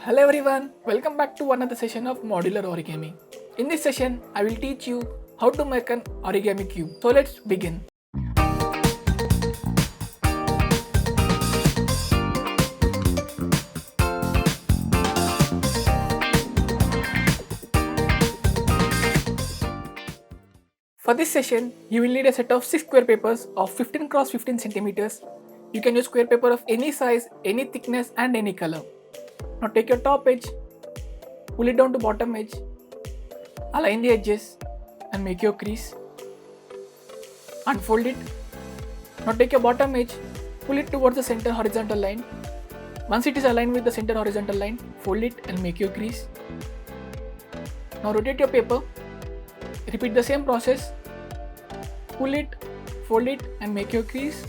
Hello everyone, welcome back to another session of modular origami. In this session, I will teach you how to make an origami cube. So let's begin. For this session, you will need a set of 6 square papers of 15 x 15 centimeters. You can use square paper of any size, any thickness and any color. Now take your top edge, pull it down to bottom edge, align the edges and make your crease. Unfold it. Now take your bottom edge, pull it towards the center horizontal line. Once it is aligned with the center horizontal line, fold it and make your crease. Now rotate your paper. Repeat the same process. Pull it, fold it and make your crease.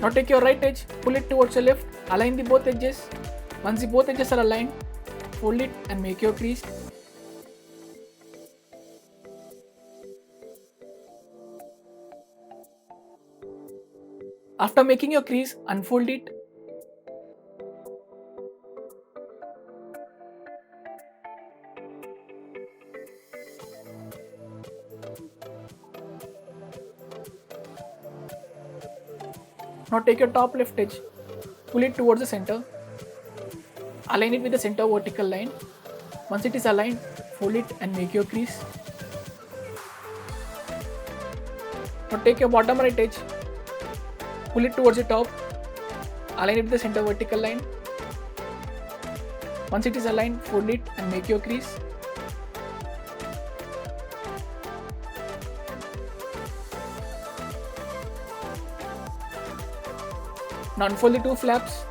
Now take your right edge, pull it towards the left, align the both edges. Once the both edges are aligned, fold it and make your crease. After making your crease, unfold it. Now take your top left edge, pull it towards the center, align it with the center vertical line. Once it is aligned, fold it and make your crease. Now take your bottom right edge, pull it towards the top, align it with the center vertical line. Once it is aligned, fold it and make your crease. Now unfold the two flaps.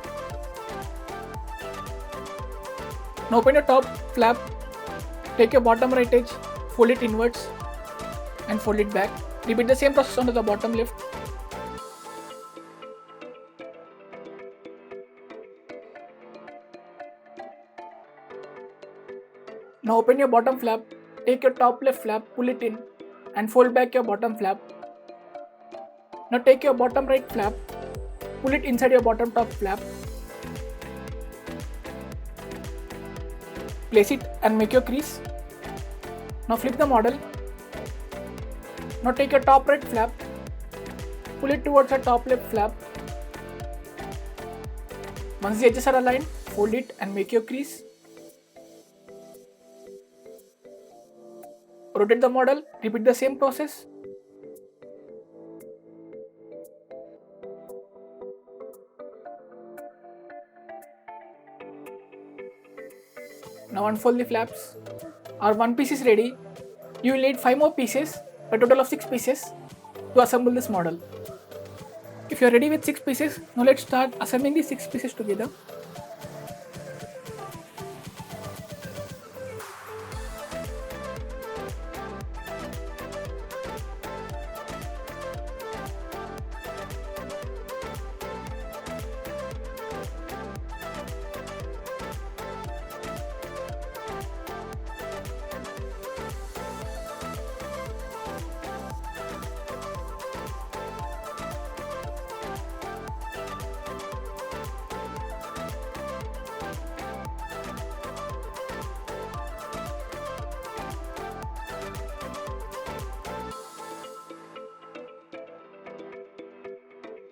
Now open your top flap, take your bottom right edge, fold it inwards and fold it back. Repeat the same process onto the bottom left. Now open your bottom flap, take your top left flap, pull it in and fold back your bottom flap. Now take your bottom right flap, pull it inside your bottom top flap. Place it and make your crease. Now flip the model. Now take your top right flap, pull it towards the top left flap. Once the edges are aligned, fold it and make your crease. Rotate the model, repeat the same process. Now unfold the flaps. Our one piece is ready. You will need 5 more pieces, a total of 6 pieces to assemble this model. If you are ready with 6 pieces, now let's start assembling the 6 pieces together.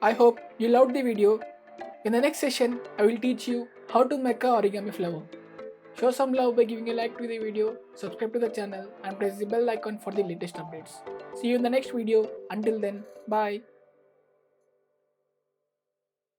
I hope you loved the video. In the next session, I will teach you how to make a origami flower. Show some love by giving a like to the video, subscribe to the channel and press the bell icon for the latest updates. See you in the next video. Until then, bye.